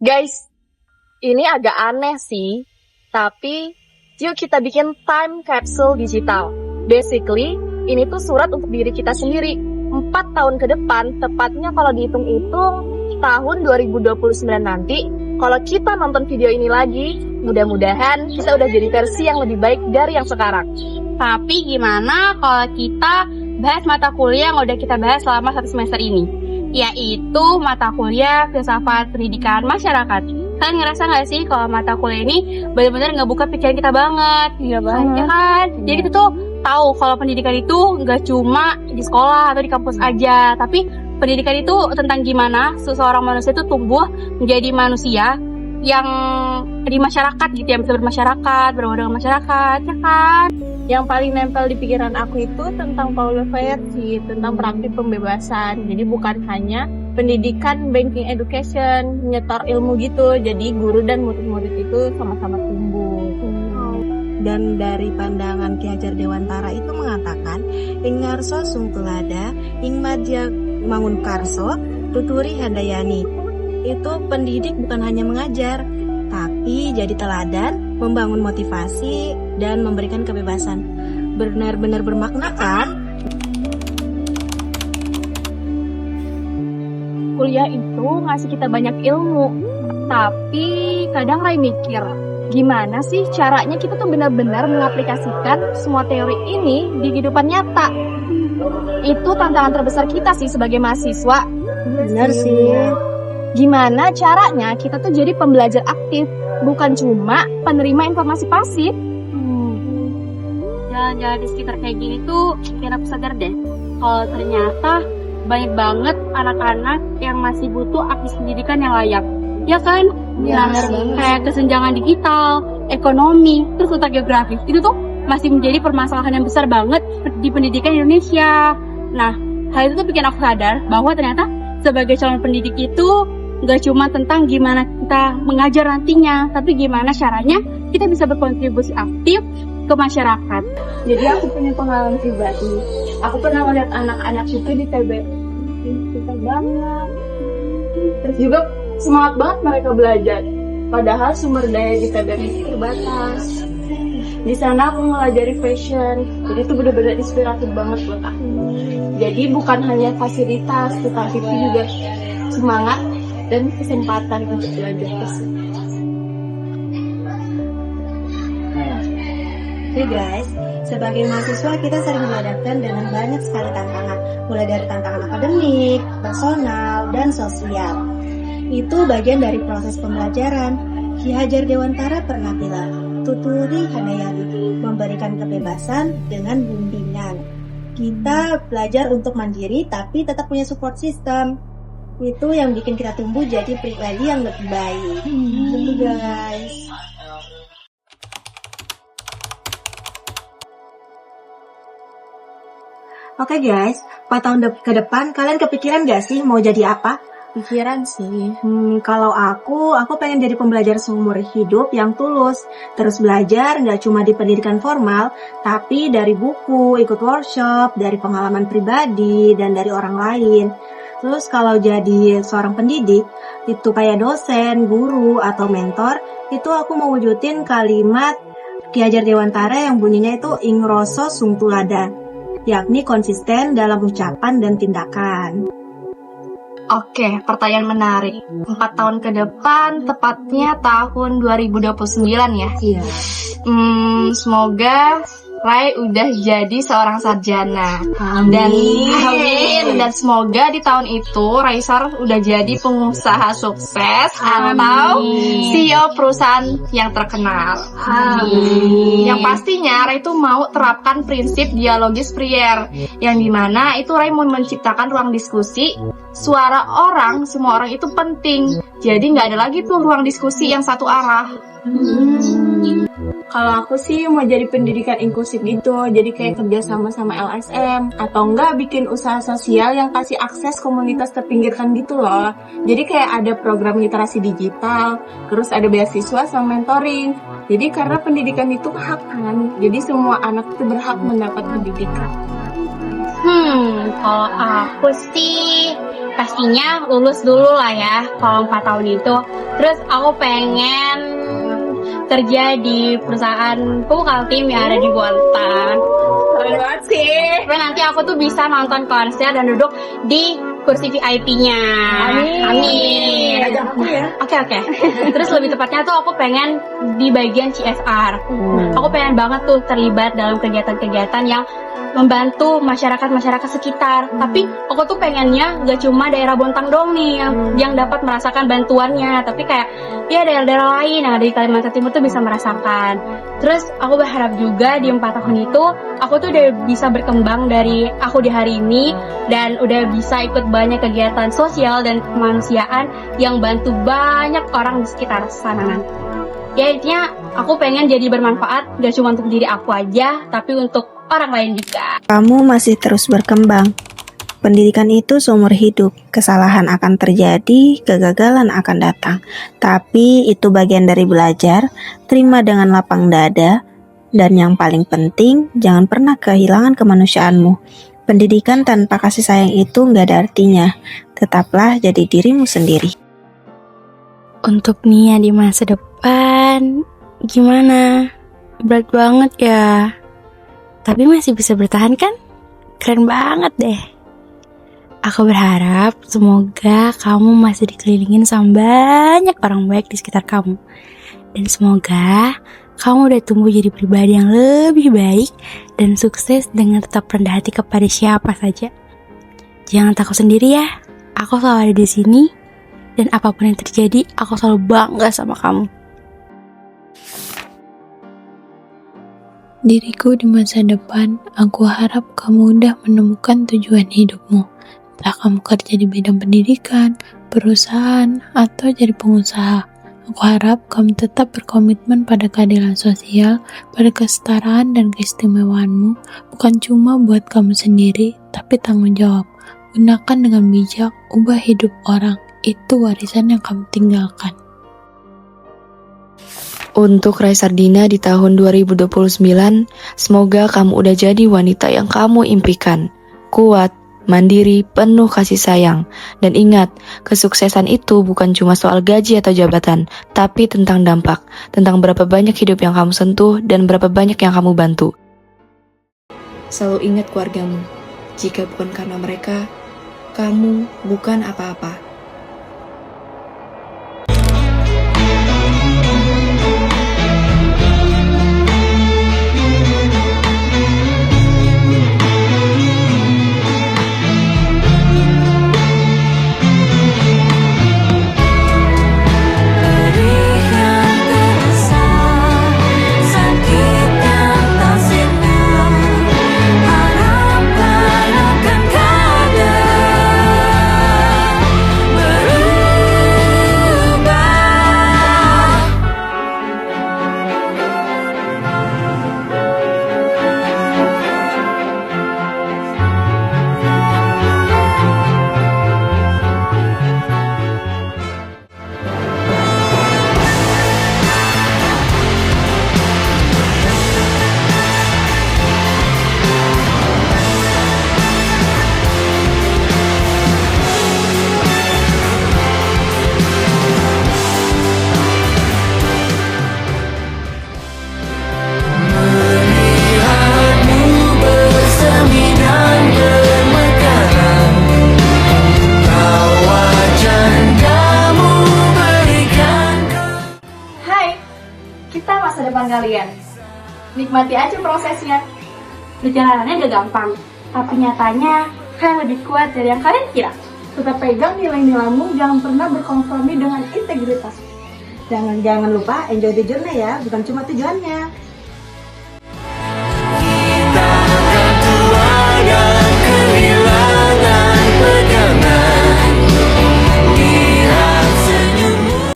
Guys, ini agak aneh sih, tapi yuk kita bikin time capsule digital. Basically, ini tuh surat untuk diri kita sendiri. 4 tahun ke depan, tepatnya kalau dihitung-hitung tahun 2029 nanti, kalau kita nonton video ini lagi, mudah-mudahan kita udah jadi versi yang lebih baik dari yang sekarang. Tapi gimana kalau kita bahas mata kuliah yang udah kita bahas selama 1 semester ini? Yaitu mata kuliah filsafat pendidikan masyarakat. Kalian ngerasa gak sih kalau mata kuliah ini benar-benar ngebuka pikiran kita banget? Iya banget. Ya kan? Jadi kita tuh tahu kalau pendidikan itu nggak cuma di sekolah atau di kampus aja, tapi pendidikan itu tentang gimana seseorang manusia itu tumbuh menjadi manusia yang di masyarakat gitu, yang bisa bermasyarakat, berhubungan dengan masyarakat, ya kan? Yang paling nempel di pikiran aku itu tentang Paulo Freire sih, tentang praktik pembebasan. Jadi bukan hanya pendidikan, banking education, nyetor ilmu gitu. Jadi guru dan murid-murid itu sama-sama tumbuh. Dan dari pandangan Ki Hajar Dewantara itu mengatakan, ing ngarso sung tulada, ing madya mangunkarso, tuturi handayani. Itu pendidik bukan hanya mengajar, tapi jadi teladan, membangun motivasi, dan memberikan kebebasan. Benar-benar bermakna kan? Kuliah itu ngasih kita banyak ilmu, tapi kadang Rai mikir, gimana sih caranya kita tuh benar-benar mengaplikasikan semua teori ini di kehidupan nyata? Itu tantangan terbesar kita sih sebagai mahasiswa. Benar sih. Gimana caranya kita tuh jadi pembelajar aktif, bukan cuma penerima informasi pasif. Jalan-jalan di sekitar kayak gini tuh bikin aku sadar deh kalau ternyata banyak banget anak-anak yang masih butuh akses pendidikan yang layak. Ya kan? Ya, Kayak kesenjangan digital, ekonomi, terus letak geografis. Itu tuh masih menjadi permasalahan yang besar banget di pendidikan Indonesia. Nah, hal itu tuh bikin aku sadar bahwa ternyata sebagai calon pendidik itu nggak cuma tentang gimana kita mengajar nantinya, tapi gimana caranya kita bisa berkontribusi aktif ke masyarakat. Jadi aku punya pengalaman pribadi. Aku pernah melihat anak-anak itu di TBM, pintar banget. Terus juga semangat banget mereka belajar. Padahal sumber daya di TBM itu terbatas. Di sana aku ngelajari fashion, jadi itu benar-benar inspiratif banget buat aku. Jadi bukan hanya fasilitas, tetapi itu juga semangat dan kesempatan untuk belajar tersebut. Oke guys, sebagai mahasiswa kita sering dihadapkan dengan banyak sekali tantangan, mulai dari tantangan akademik, personal, dan sosial. Itu bagian dari proses pembelajaran. Ki Hajar Dewantara pernah bilang, tuturi handayani, memberikan kebebasan dengan bimbingan. Kita belajar untuk mandiri tapi tetap punya support system. Itu yang bikin kita tumbuh jadi pribadi yang lebih baik. Gitu guys. Oke guys, 4 tahun ke depan kalian kepikiran gak sih mau jadi apa? Pikiran sih. Kalau aku pengen jadi pembelajar seumur hidup yang tulus. Terus belajar gak cuma di pendidikan formal, tapi dari buku, ikut workshop, dari pengalaman pribadi, dan dari orang lain. Terus kalau jadi seorang pendidik, itu kayak dosen, guru, atau mentor, itu aku mau wujudin kalimat Ki Hajar Dewantara yang bunyinya itu ing rasa sung tulada, yakni konsisten dalam ucapan dan tindakan. Oke, pertanyaan menarik. 4 tahun ke depan, tepatnya tahun 2029 ya. Iya. Semoga Rai udah jadi seorang sarjana. Amin. Dan semoga di tahun itu Raisar udah jadi pengusaha sukses atau CEO perusahaan yang terkenal. Amin. Yang pastinya Rai itu mau terapkan prinsip dialogis prier, yang dimana itu Rai mau menciptakan ruang diskusi. Suara orang, semua orang itu penting. Jadi nggak ada lagi tuh ruang diskusi yang satu arah. Kalau aku sih mau jadi pendidikan inklusif gitu, jadi kayak kerja sama LSM, atau enggak bikin usaha sosial yang kasih akses komunitas terpinggirkan gitu loh. Jadi kayak ada program literasi digital, terus ada beasiswa sama mentoring. Jadi karena pendidikan itu hak kan, jadi semua anak itu berhak mendapat pendidikan. Kalau aku sih pastinya lulus dulu lah ya kalau 4 tahun itu. Terus aku pengen kerja di perusahaan vokal tim yang ada di Bontang. Keren banget sih. Supaya nanti aku tuh bisa nonton konser dan duduk di kursi VIP-nya. Amin. Ajak aku ya. Oke. Terus lebih tepatnya tuh aku pengen di bagian CSR. Aku pengen banget tuh terlibat dalam kegiatan-kegiatan yang membantu masyarakat sekitar. Tapi aku tuh pengennya gak cuma daerah Bontang dong nih yang dapat merasakan bantuannya, tapi kayak ya daerah-daerah lain yang ada di Kalimantan Timur tuh bisa merasakan. Terus aku berharap juga di 4 tahun itu aku tuh udah bisa berkembang dari aku di hari ini dan udah bisa ikut banyak kegiatan sosial dan kemanusiaan yang bantu banyak orang di sekitar sana nanti. Ya intinya aku pengen jadi bermanfaat gak cuma untuk diri aku aja, tapi untuk orang lain juga. Kamu masih terus berkembang. Pendidikan itu seumur hidup. Kesalahan akan terjadi, kegagalan akan datang. Tapi itu bagian dari belajar. Terima dengan lapang dada. Dan yang paling penting, jangan pernah kehilangan kemanusiaanmu. Pendidikan tanpa kasih sayang itu nggak ada artinya. Tetaplah jadi dirimu sendiri. Untuk Nia di masa depan, gimana? Berat banget ya. Tapi masih bisa bertahan kan? Keren banget deh. Aku berharap semoga kamu masih dikelilingin sama banyak orang baik di sekitar kamu. Dan semoga kamu udah tumbuh jadi pribadi yang lebih baik dan sukses dengan tetap rendah hati kepada siapa saja. Jangan takut sendiri ya. Aku selalu ada di sini dan apapun yang terjadi, aku selalu bangga sama kamu. Diriku di masa depan, aku harap kamu udah menemukan tujuan hidupmu. Entah kamu kerja di bidang pendidikan, perusahaan, atau jadi pengusaha. Aku harap kamu tetap berkomitmen pada keadilan sosial, pada kesetaraan dan keistimewaanmu, bukan cuma buat kamu sendiri, tapi tanggung jawab. Gunakan dengan bijak, ubah hidup orang. Itu warisan yang kamu tinggalkan. Untuk Raisa Ardina di tahun 2029, semoga kamu udah jadi wanita yang kamu impikan. Kuat, mandiri, penuh kasih sayang. Dan ingat, kesuksesan itu bukan cuma soal gaji atau jabatan, tapi tentang dampak, tentang berapa banyak hidup yang kamu sentuh dan berapa banyak yang kamu bantu. Selalu ingat keluargamu. Jika bukan karena mereka, kamu bukan apa-apa. Kalian nikmati aja prosesnya. Perjalanannya gak gampang, tapi nyatanya kalian lebih kuat dari yang kalian kira. Tetap pegang nilai-nilaimu, jangan pernah berkompromi dengan integritas. Jangan lupa enjoy the journey ya, bukan cuma tujuannya.